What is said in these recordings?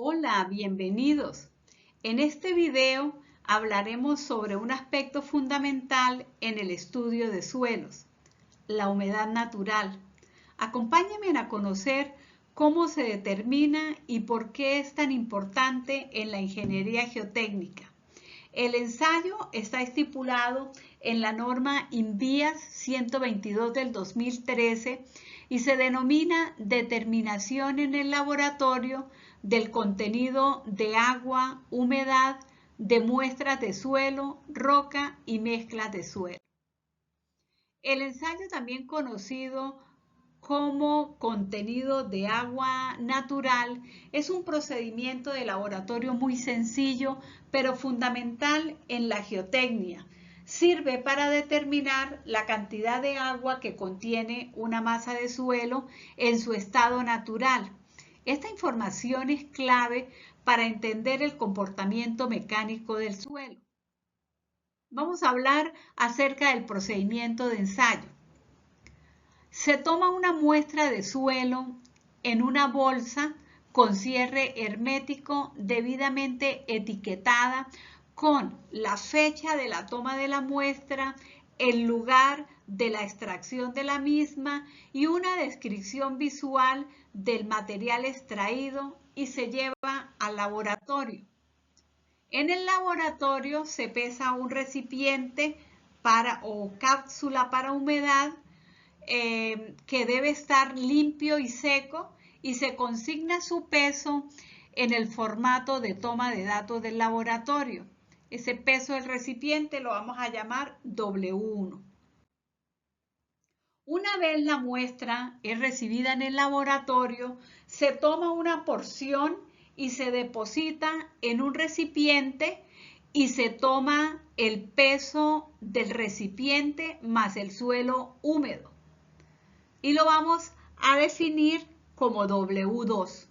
Hola, bienvenidos. En este video hablaremos sobre un aspecto fundamental en el estudio de suelos, la humedad natural. Acompáñenme a conocer cómo se determina y por qué es tan importante en la ingeniería geotécnica. El ensayo está estipulado en la norma INVIAS 122 del 2013 y se denomina determinación en el laboratorio del contenido de agua, humedad, de muestras de suelo, roca y mezclas de suelo. El ensayo, también conocido como contenido de agua natural, es un procedimiento de laboratorio muy sencillo, pero fundamental en la geotecnia. Sirve para determinar la cantidad de agua que contiene una masa de suelo en su estado natural. Esta información es clave para entender el comportamiento mecánico del suelo. Vamos a hablar acerca del procedimiento de ensayo. Se toma una muestra de suelo en una bolsa con cierre hermético debidamente etiquetada con la fecha de la toma de la muestra, el lugar de la extracción de la misma y una descripción visual del material extraído, y se lleva al laboratorio. En el laboratorio se pesa un recipiente o cápsula para humedad que debe estar limpio y seco, y se consigna su peso en el formato de toma de datos del laboratorio. Ese peso del recipiente lo vamos a llamar W1. Una vez la muestra es recibida en el laboratorio, se toma una porción y se deposita en un recipiente, y se toma el peso del recipiente más el suelo húmedo, y lo vamos a definir como W2.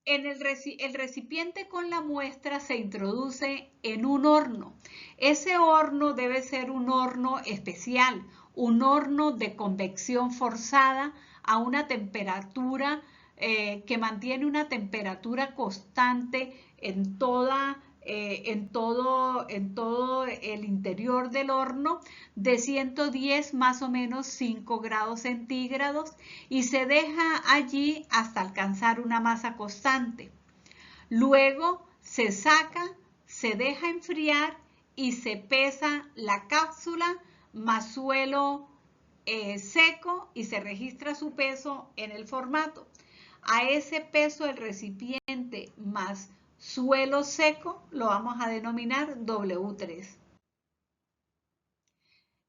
El recipiente con la muestra se introduce en un horno. Ese horno debe ser un horno especial, un horno de convección forzada a una temperatura que mantiene una temperatura constante en todo el interior del horno, de 110 más o menos 5 grados centígrados, y se deja allí hasta alcanzar una masa constante. Luego se saca, se deja enfriar y se pesa la cápsula más suelo seco, y se registra su peso en el formato. A ese peso del recipiente más suelo seco lo vamos a denominar W3.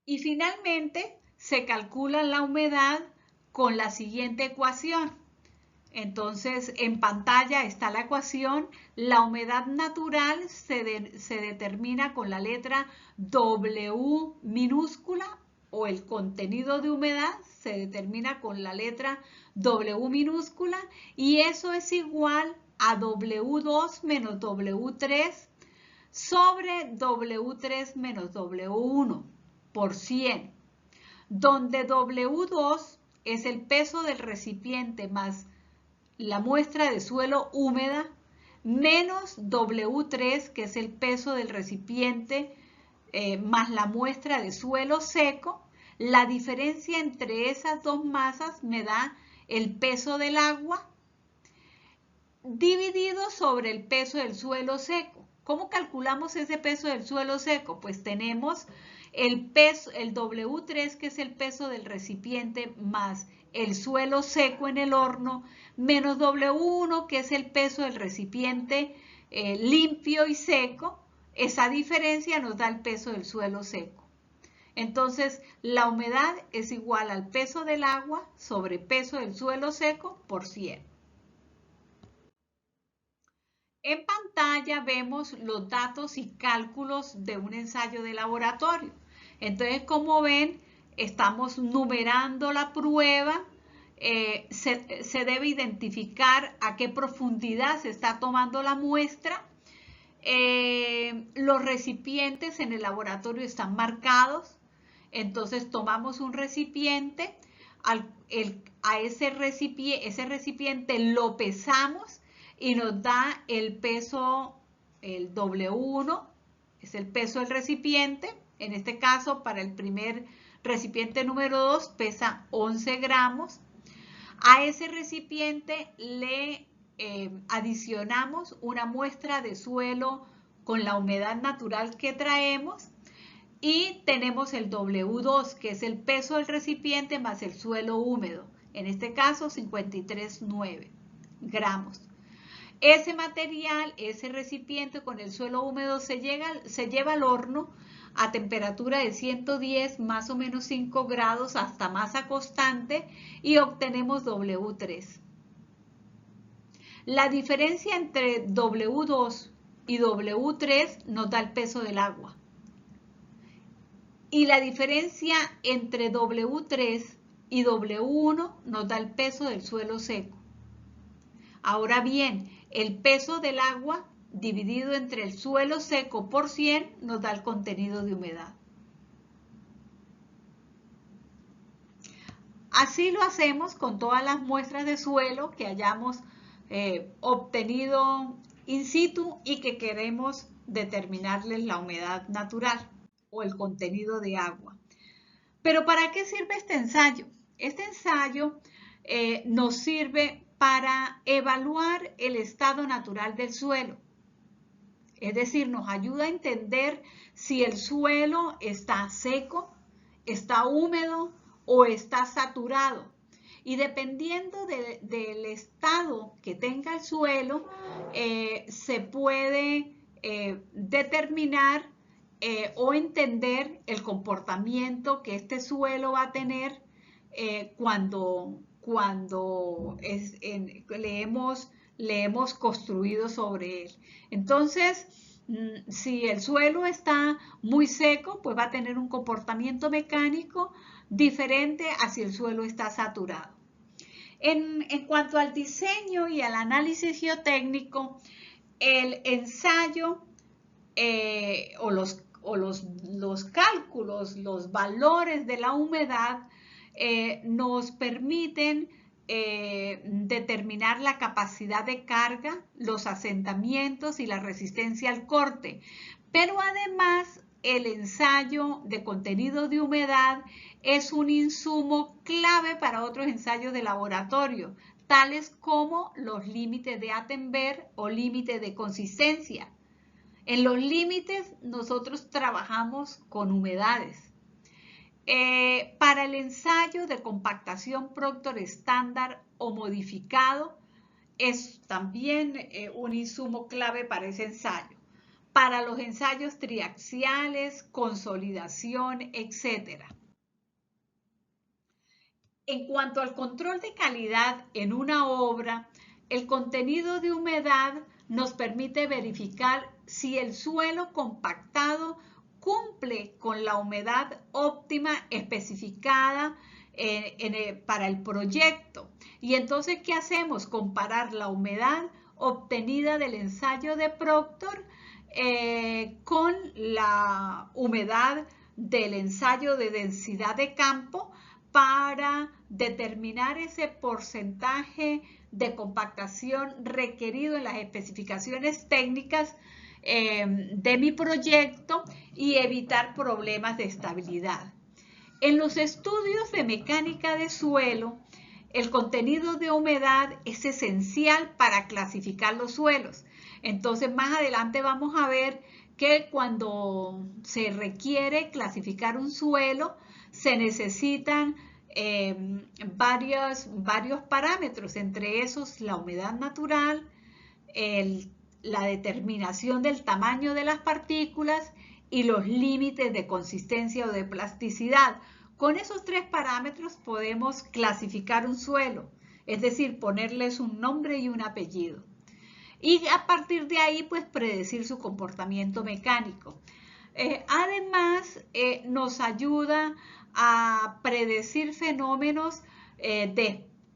Y finalmente se calcula la humedad con la siguiente ecuación. Entonces, en pantalla está la ecuación. La humedad natural se determina con la letra W minúscula, o el contenido de humedad se determina con la letra W minúscula, y eso es igual a W2 menos W3 sobre W3 menos W1 por 100, donde W2 es el peso del recipiente más la muestra de suelo húmeda, menos W3, que es el peso del recipiente más la muestra de suelo seco. La diferencia entre esas dos masas me da el peso del agua dividido sobre el peso del suelo seco. ¿Cómo calculamos ese peso del suelo seco? Pues tenemos el peso, el W3, que es el peso del recipiente más el suelo seco en el horno, menos W1, que es el peso del recipiente limpio y seco. Esa diferencia nos da el peso del suelo seco. Entonces, la humedad es igual al peso del agua sobre peso del suelo seco por 100. En pantalla vemos los datos y cálculos de un ensayo de laboratorio. Entonces, como ven, estamos numerando la prueba. Se debe identificar a qué profundidad se está tomando la muestra. Los recipientes en el laboratorio están marcados. Entonces, tomamos un recipiente, a ese recipiente lo pesamos y nos da el peso, el W1, es el peso del recipiente. En este caso, para el primer recipiente número 2, pesa 11 gramos. A ese recipiente le adicionamos una muestra de suelo con la humedad natural que traemos y tenemos el W2, que es el peso del recipiente más el suelo húmedo. En este caso, 53,9 gramos. Ese material, ese recipiente con el suelo húmedo se lleva al horno a temperatura de 110, más o menos 5 grados hasta masa constante y obtenemos W3. La diferencia entre W2 y W3 nos da el peso del agua. Y la diferencia entre W3 y W1 nos da el peso del suelo seco. Ahora bien, el peso del agua dividido entre el suelo seco por 100 nos da el contenido de humedad. Así lo hacemos con todas las muestras de suelo que hayamos obtenido in situ y que queremos determinarles la humedad natural o el contenido de agua. Pero ¿para qué sirve este ensayo? Este ensayo nos sirve para evaluar el estado natural del suelo. Es decir, nos ayuda a entender si el suelo está seco, está húmedo o está saturado. Y dependiendo del estado que tenga el suelo, se puede determinar o entender el comportamiento que este suelo va a tener cuando le hemos construido sobre él. Entonces, si el suelo está muy seco, pues va a tener un comportamiento mecánico diferente a si el suelo está saturado. En cuanto al diseño y al análisis geotécnico, el ensayo o los cálculos, los valores de la humedad nos permiten determinar la capacidad de carga, los asentamientos y la resistencia al corte. Pero además, el ensayo de contenido de humedad es un insumo clave para otros ensayos de laboratorio, tales como los límites de Attenberg o límites de consistencia. En los límites nosotros trabajamos con humedades. Para el ensayo de compactación Proctor estándar o modificado es también un insumo clave para ese ensayo. Para los ensayos triaxiales, consolidación, etc. En cuanto al control de calidad en una obra, el contenido de humedad nos permite verificar si el suelo compactado cumple con la humedad óptima especificada para el proyecto. Y entonces, ¿qué hacemos? Comparar la humedad obtenida del ensayo de Proctor con la humedad del ensayo de densidad de campo para determinar ese porcentaje de compactación requerido en las especificaciones técnicas de mi proyecto y evitar problemas de estabilidad. En los estudios de mecánica de suelo, el contenido de humedad es esencial para clasificar los suelos. Entonces, más adelante vamos a ver que cuando se requiere clasificar un suelo, se necesitan varios parámetros, entre esos la humedad natural, la determinación del tamaño de las partículas y los límites de consistencia o de plasticidad. Con esos 3 parámetros podemos clasificar un suelo, es decir, ponerles un nombre y un apellido. Y a partir de ahí, pues, predecir su comportamiento mecánico. Además, nos ayuda a predecir fenómenos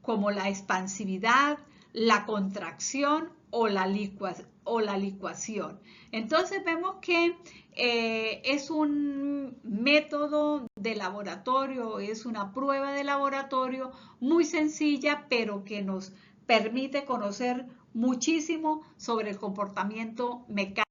como la expansividad, la contracción o la licuación. Entonces vemos que es un método de laboratorio, es una prueba de laboratorio muy sencilla, pero que nos permite conocer muchísimo sobre el comportamiento mecánico